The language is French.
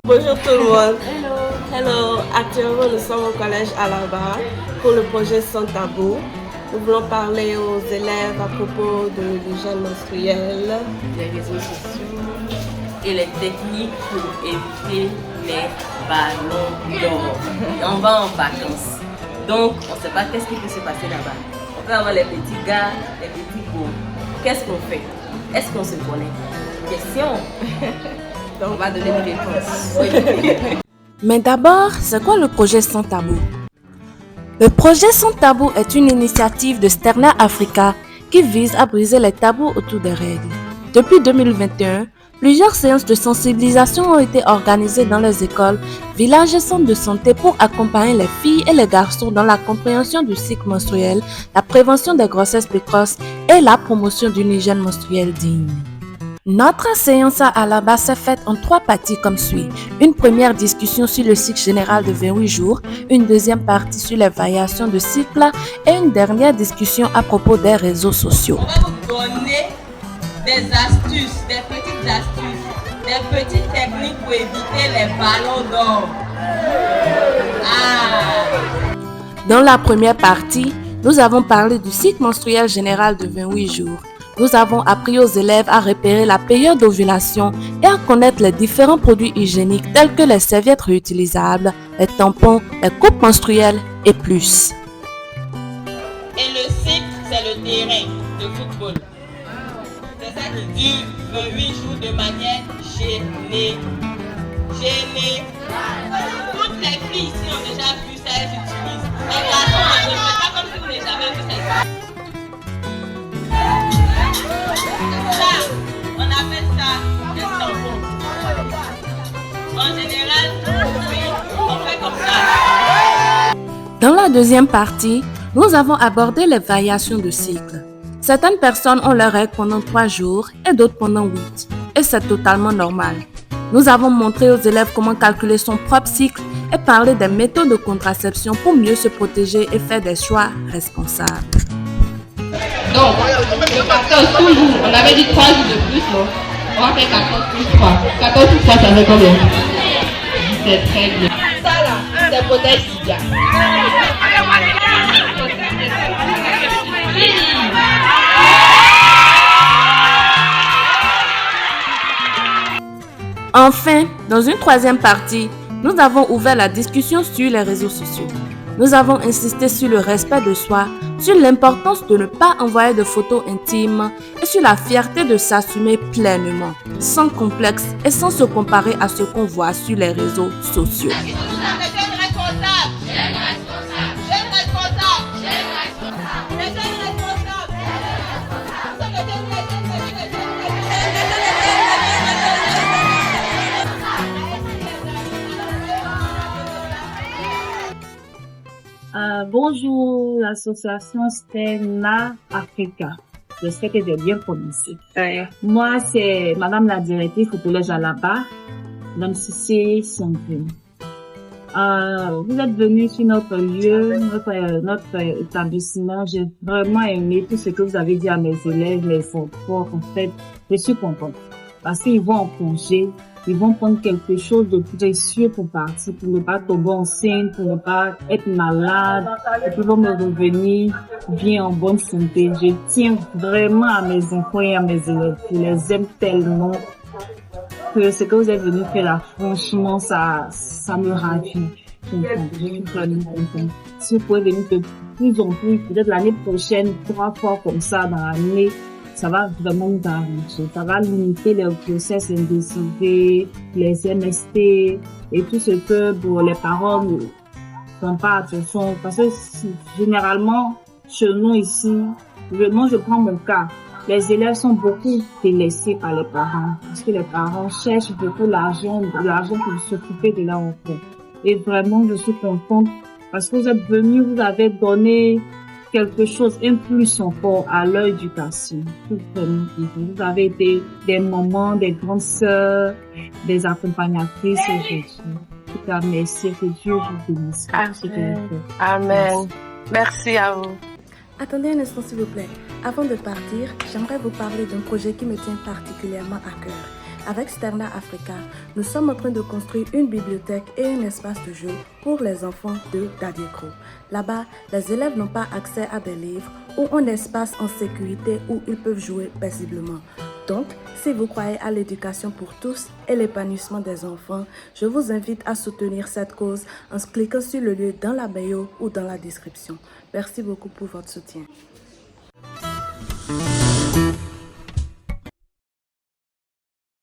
Bonjour tout le monde. Hello. Actuellement, nous sommes au collège Alaba pour le projet Sans Tabou. Nous voulons parler aux élèves à propos de l'hygiène menstruelle, les réseaux sociaux et les techniques pour éviter les ballons d'or. On va en vacances. Donc, on ne sait pas qu'est-ce qui peut se passer là-bas. On peut avoir les petits gars, les petits beaux. Qu'est-ce qu'on fait? Est-ce qu'on se connaît? Question. Donc, on va donner une réponse. Oui. Mais d'abord, c'est quoi le projet Sans Tabou? Le projet Sans Tabou est une initiative de Sterna Africa qui vise à briser les tabous autour des règles. Depuis 2021, plusieurs séances de sensibilisation ont été organisées dans les écoles, villages et centres de santé pour accompagner les filles et les garçons dans la compréhension du cycle menstruel, la prévention des grossesses précoces et la promotion d'une hygiène menstruelle digne. Notre séance à Alaba s'est faite en 3 parties comme suit. Une première discussion sur le cycle général de 28 jours, une deuxième partie sur les variations de cycle et une dernière discussion à propos des réseaux sociaux. On va vous donner des astuces, des petites techniques pour éviter les ballons d'or. Dans la première partie, nous avons parlé du cycle menstruel général de 28 jours. Nous avons appris aux élèves à repérer la période d'ovulation et à connaître les différents produits hygiéniques tels que les serviettes réutilisables, les tampons, les coupes menstruelles et plus. Et le cycle, c'est le terrain de football. C'est ça qui dure 28 jours de manière gênée. Toutes les filles ici ont déjà vu ça, elles utilisent. Les garçons, ne faites pas comme si vous n'avez jamais vu ça. Ça, on appelle ça des tampons. En général, oui, on fait comme ça. Dans la deuxième partie, nous avons abordé les variations de cycle. Certaines personnes ont leurs règles pendant 3 jours et d'autres pendant 8. Et c'est totalement normal. Nous avons montré aux élèves comment calculer son propre cycle et parlé des méthodes de contraception pour mieux se protéger et faire des choix responsables. Donc, le 14 toujours, on avait dit 3 jours de plus, non? On va faire 14 plus 3. 14 plus 3, ça fait combien? C'est très bien. Ça là, c'est protège SIDA. Enfin, dans une troisième partie, nous avons ouvert la discussion sur les réseaux sociaux. Nous avons insisté sur le respect de soi, sur l'importance de ne pas envoyer de photos intimes et sur la fierté de s'assumer pleinement, sans complexe et sans se comparer à ce qu'on voit sur les réseaux sociaux. Bonjour, l'association Sterna Africa. J'espère que j'ai bien prononcé. Moi, c'est Madame la directrice au collège Alaba, Mme Cissé Sandrine. Vous êtes venus sur notre lieu, notre établissement. J'ai vraiment aimé tout ce que vous avez dit à mes élèves, les enfants. En fait, je suis contente parce qu'ils vont en congé. Ils vont prendre quelque chose de précieux pour partir, pour ne pas tomber enceinte, pour ne pas être malade, et puis vont me revenir bien en bonne santé. Je tiens vraiment à mes enfants et à mes élèves. Je les aime tellement que ce que vous êtes venus faire là, franchement, ça me ravit. Je suis vraiment contente. Si vous pouvez venir de plus en plus, peut-être l'année prochaine, 3 fois comme ça dans l'année, ça va vraiment nous arranger. Ça va limiter les grossesses indécidées, les MST et tout ce que pour les parents ne font pas attention. Parce que généralement, chez nous ici, moi je prends mon cas, les élèves sont beaucoup délaissés par les parents. Parce que les parents cherchent beaucoup l'argent pour s'occuper de leur enfant. Et vraiment, je suis contente parce que vous êtes venus, vous avez donné quelque chose, un plus encore à leur éducation. Vous avez été des mamans, des grandes sœurs, des accompagnatrices aujourd'hui. En tout cas, merci, que Dieu vous bénisse. Amen. Merci à vous. Attendez un instant s'il vous plaît. Avant de partir, j'aimerais vous parler d'un projet qui me tient particulièrement à cœur. Avec Sterna Africa, nous sommes en train de construire une bibliothèque et un espace de jeu pour les enfants de Dadiekro. Là-bas, les élèves n'ont pas accès à des livres ou un espace en sécurité où ils peuvent jouer paisiblement. Donc, si vous croyez à l'éducation pour tous et l'épanouissement des enfants, je vous invite à soutenir cette cause en cliquant sur le lien dans la bio ou dans la description. Merci beaucoup pour votre soutien.